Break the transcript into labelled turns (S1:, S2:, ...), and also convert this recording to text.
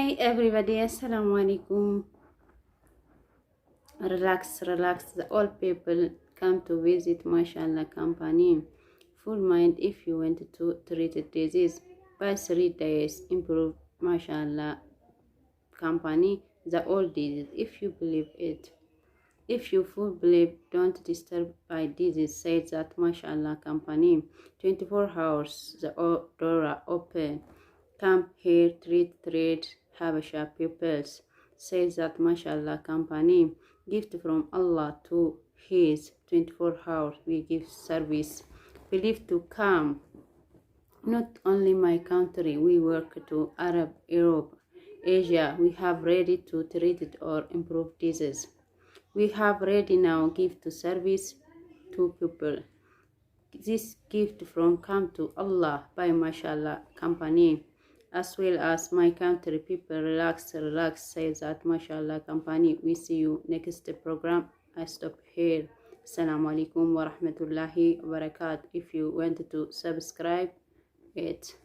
S1: Hi everybody, assalamu alaikum. Relax, relax. The old people come to visit mashallah company. Full mind if you want to treat disease by 3 days. Improve mashallah company the old disease if you believe it. If you full believe, don't disturb by disease, said that mashallah company. 24 hours, the door are open. Come here, treat Habasha pupils, says that mashallah company. Gift from Allah to his 24 hours, we give service. Believe to come. Not only my country, we work to Arab, Europe, Asia. We have ready to treat it or improve disease. We have ready now give to service to people. This gift from come to Allah by mashallah company, as well as my country people. Relax, say that mashallah company. We see you next program. I stop here. Assalamu alaikum wa rahmatullahi wa barakatuh. If you want to subscribe it.